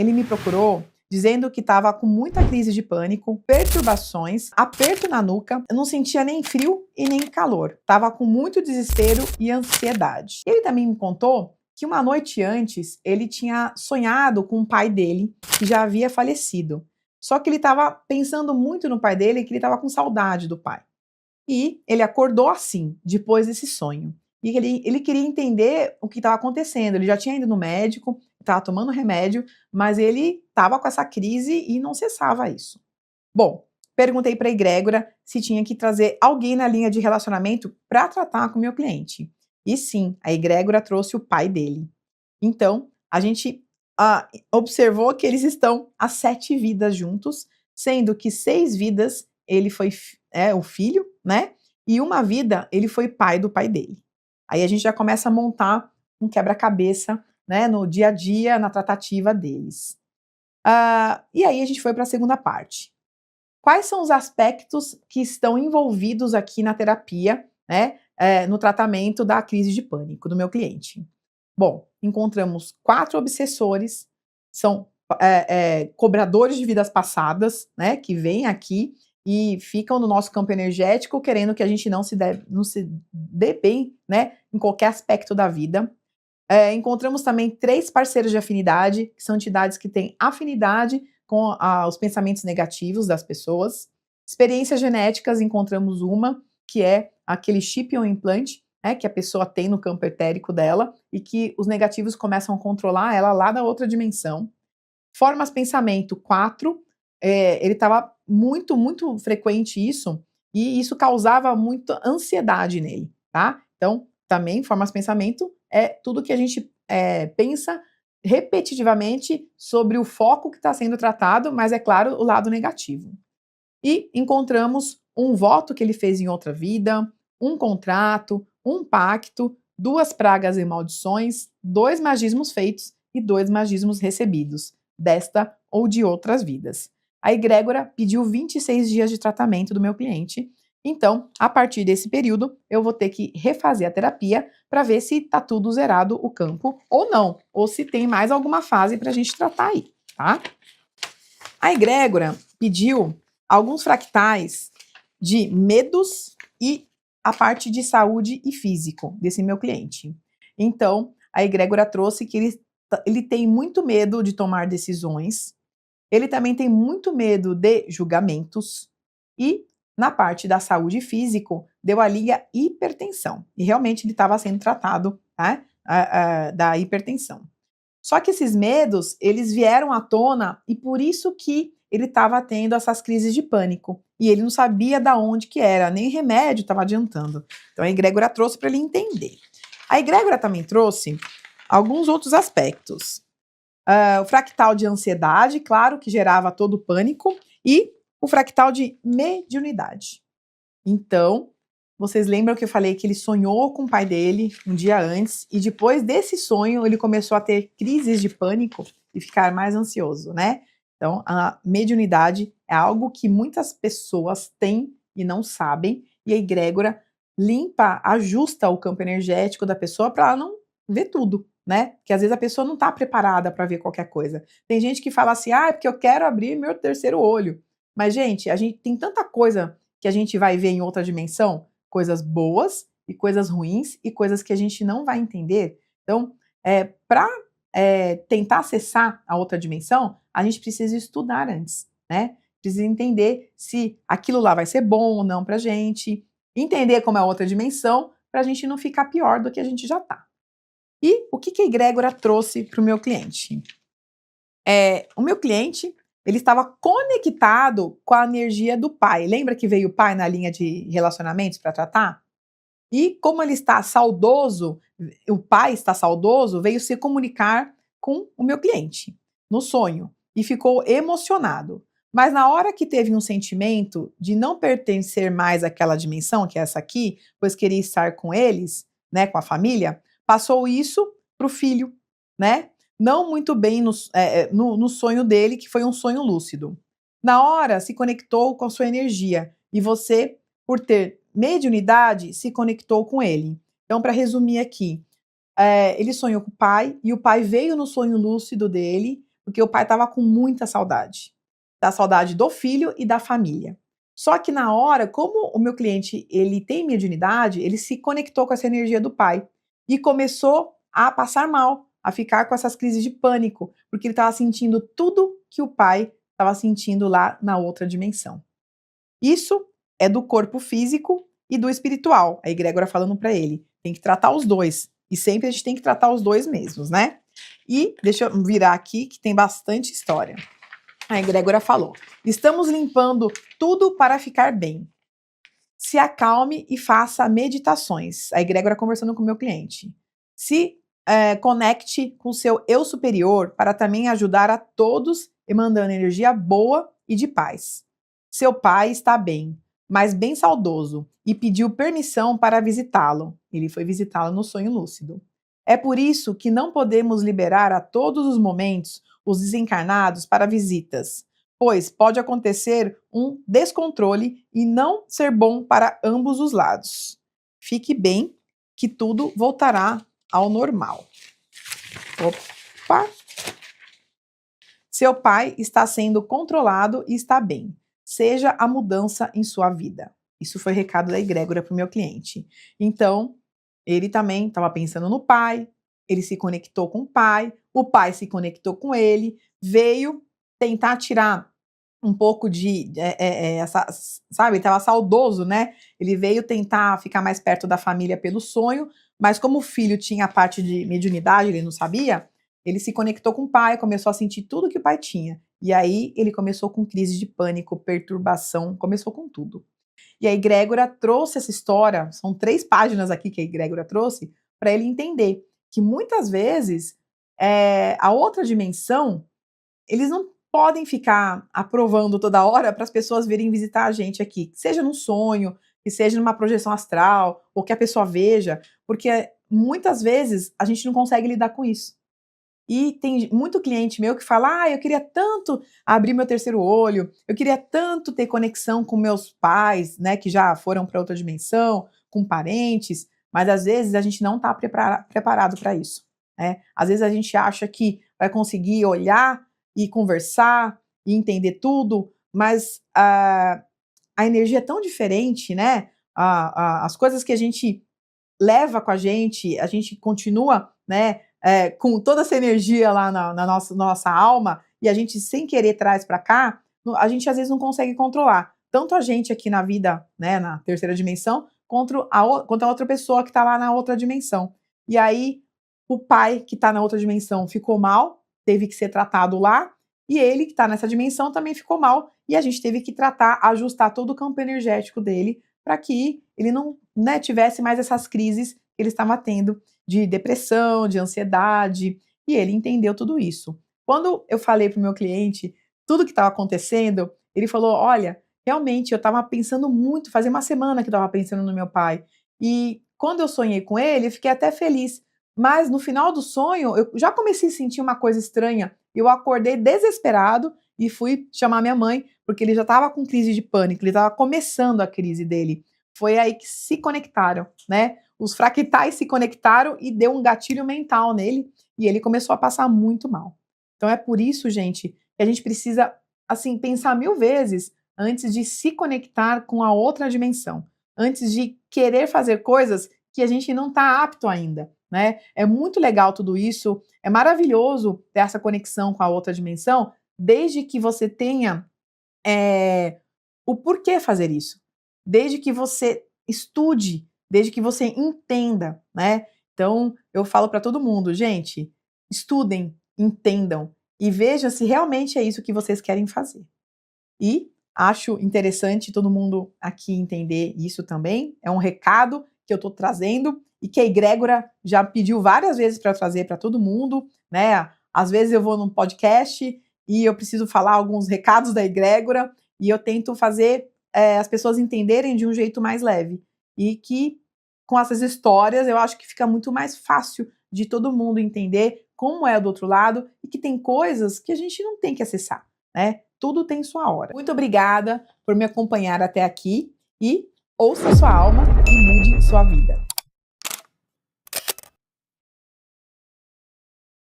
ele me procurou dizendo que estava com muita crise de pânico, perturbações, aperto na nuca, não sentia nem frio e nem calor. Estava com muito desespero e ansiedade. Ele também me contou que uma noite antes ele tinha sonhado com o pai dele, que já havia falecido. Só que ele estava pensando muito no pai dele e que ele estava com saudade do pai. E ele acordou assim, depois desse sonho. E ele queria entender o que estava acontecendo. Ele já tinha ido no médico, estava tomando remédio, mas ele estava com essa crise e não cessava isso. Bom, perguntei para a egrégora se tinha que trazer alguém na linha de relacionamento para tratar com o meu cliente. E sim, a egrégora trouxe o pai dele. Então, a gente observou que eles estão há 7 vidas juntos, sendo que 6 vidas ele foi o filho, né? E uma vida ele foi pai do pai dele. Aí a gente já começa a montar um quebra-cabeça, né, no dia a dia, na tratativa deles. E aí a gente foi para a segunda parte. Quais são os aspectos que estão envolvidos aqui na terapia, né, no tratamento da crise de pânico do meu cliente? Bom, encontramos 4 obsessores, são cobradores de vidas passadas, né, que vêm aqui e ficam no nosso campo energético querendo que a gente não se dê bem, né, em qualquer aspecto da vida. Encontramos também 3 parceiros de afinidade, que são entidades que têm afinidade com os pensamentos negativos das pessoas. Experiências genéticas, encontramos uma, que é aquele chip ou implante, né, que a pessoa tem no campo etérico dela e que os negativos começam a controlar ela lá da outra dimensão. Formas pensamento 4, ele estava muito, muito frequente isso, e isso causava muita ansiedade nele, tá? Então, também, formas pensamento é tudo que a gente pensa repetitivamente sobre o foco que está sendo tratado, mas é claro, o lado negativo. E encontramos um voto que ele fez em outra vida, um contrato, um pacto, 2 pragas e maldições, 2 magismos feitos e 2 magismos recebidos, desta ou de outras vidas. A egrégora pediu 26 dias de tratamento do meu cliente, então, a partir desse período, eu vou ter que refazer a terapia para ver se está tudo zerado o campo ou não, ou se tem mais alguma fase para a gente tratar aí, tá? A egrégora pediu alguns fractais de medos e a parte de saúde e físico desse meu cliente. Então, a egrégora trouxe que ele tem muito medo de tomar decisões, ele também tem muito medo de julgamentos e, na parte da saúde e físico, deu a liga hipertensão. E realmente ele estava sendo tratado, tá, da hipertensão. Só que esses medos, eles vieram à tona e por isso que ele estava tendo essas crises de pânico. E ele não sabia da onde que era, nem remédio estava adiantando. Então a egrégora trouxe para ele entender. A egrégora também trouxe alguns outros aspectos. O fractal de ansiedade, claro, que gerava todo o pânico, e o fractal de mediunidade. Então, vocês lembram que eu falei que ele sonhou com o pai dele um dia antes, e depois desse sonho ele começou a ter crises de pânico e ficar mais ansioso, né? Então, a mediunidade é algo que muitas pessoas têm e não sabem, e a egrégora limpa, ajusta o campo energético da pessoa para ela não ver tudo, né? Porque às vezes a pessoa não está preparada para ver qualquer coisa. Tem gente que fala assim, é porque eu quero abrir meu terceiro olho. Mas, gente, a gente tem tanta coisa que a gente vai ver em outra dimensão, coisas boas e coisas ruins e coisas que a gente não vai entender. Então, para tentar acessar a outra dimensão, a gente precisa estudar antes, né? Precisa entender se aquilo lá vai ser bom ou não para a gente, entender como é a outra dimensão, para a gente não ficar pior do que a gente já está. E o que a egrégora trouxe para o meu cliente? O meu cliente, ele estava conectado com a energia do pai. Lembra que veio o pai na linha de relacionamentos para tratar? E como ele está saudoso, o pai está saudoso, veio se comunicar com o meu cliente no sonho e ficou emocionado. Mas na hora que teve um sentimento de não pertencer mais àquela dimensão, que é essa aqui, pois queria estar com eles, né, com a família, passou isso para o filho, né? Não muito bem no sonho dele, que foi um sonho lúcido. Na hora, se conectou com a sua energia e você, por ter mediunidade, se conectou com ele. Então, para resumir aqui, ele sonhou com o pai e o pai veio no sonho lúcido dele, porque o pai estava com muita saudade. Da saudade do filho e da família. Só que na hora, como o meu cliente ele tem mediunidade, ele se conectou com essa energia do pai e começou a passar mal, a ficar com essas crises de pânico, porque ele estava sentindo tudo que o pai estava sentindo lá na outra dimensão. Isso é do corpo físico e do espiritual. A egrégora falando para ele, tem que tratar os dois. E sempre a gente tem que tratar os dois mesmos, né? E deixa eu virar aqui que tem bastante história. A egrégora falou: estamos limpando tudo para ficar bem. Se acalme e faça meditações. A egrégora conversando com o meu cliente. Se conecte com o seu eu superior para também ajudar a todos, emandando energia boa e de paz. Seu pai está bem, mas bem saudoso, e pediu permissão para visitá-lo. Ele foi visitá-lo no sonho lúcido. É por isso que não podemos liberar a todos os momentos os desencarnados para visitas, pois pode acontecer um descontrole e não ser bom para ambos os lados. Fique bem, que tudo voltará ao normal. Opa! Seu pai está sendo controlado e está bem. Seja a mudança em sua vida. Isso foi recado da egrégora para o meu cliente. Então, ele também estava pensando no pai, ele se conectou com o pai se conectou com ele, veio tentar tirar um pouco de, sabe, estava saudoso, né? Ele veio tentar ficar mais perto da família pelo sonho, mas como o filho tinha a parte de mediunidade, ele não sabia, ele se conectou com o pai, começou a sentir tudo que o pai tinha. E aí ele começou com crise de pânico, perturbação, começou com tudo. E a egrégora trouxe essa história, são 3 páginas aqui que a egrégora trouxe, para ele entender que muitas vezes a outra dimensão, eles não podem ficar aprovando toda hora para as pessoas virem visitar a gente aqui, que seja num sonho, que seja numa projeção astral, ou que a pessoa veja, porque muitas vezes a gente não consegue lidar com isso. E tem muito cliente meu que fala: eu queria tanto abrir meu terceiro olho, eu queria tanto ter conexão com meus pais, né, que já foram para outra dimensão, com parentes, mas às vezes a gente não está preparado para isso, né? Às vezes a gente acha que vai conseguir olhar e conversar e entender tudo, mas a energia é tão diferente, né? As coisas que a gente leva com a gente continua, né, com toda essa energia lá na nossa alma, e a gente sem querer traz para cá, a gente às vezes não consegue controlar. Tanto a gente aqui na vida, né, na terceira dimensão, quanto a outra pessoa que está lá na outra dimensão. E aí, o pai que está na outra dimensão ficou mal, teve que ser tratado lá, e ele que está nessa dimensão também ficou mal, e a gente teve que tratar, ajustar todo o campo energético dele, para que ele não, né, tivesse mais essas crises que ele estava tendo de depressão, de ansiedade, e ele entendeu tudo isso. Quando eu falei para o meu cliente tudo que estava acontecendo, ele falou: olha, realmente eu estava pensando muito, fazia uma semana que eu estava pensando no meu pai, e quando eu sonhei com ele, eu fiquei até feliz, mas no final do sonho, eu já comecei a sentir uma coisa estranha, eu acordei desesperado e fui chamar minha mãe, porque ele já estava com crise de pânico, ele estava começando a crise dele. Foi aí que se conectaram, né? Os fractais se conectaram e deu um gatilho mental nele, e ele começou a passar muito mal. Então é por isso, gente, que a gente precisa, assim, pensar 1000 vezes antes de se conectar com a outra dimensão, antes de querer fazer coisas que a gente não está apto ainda, né? É muito legal tudo isso, é maravilhoso ter essa conexão com a outra dimensão, desde que você tenha o porquê fazer isso, desde que você estude, desde que você entenda, né? Então, eu falo para todo mundo, gente, estudem, entendam e vejam se realmente é isso que vocês querem fazer. E acho interessante todo mundo aqui entender isso também, é um recado que eu estou trazendo e que a egrégora já pediu várias vezes para trazer para todo mundo, né? Às vezes eu vou num podcast e eu preciso falar alguns recados da egrégora e eu tento fazer as pessoas entenderem de um jeito mais leve. E que com essas histórias eu acho que fica muito mais fácil de todo mundo entender como é do outro lado e que tem coisas que a gente não tem que acessar, né? Tudo tem sua hora. Muito obrigada por me acompanhar até aqui e ouça sua alma e mude sua vida.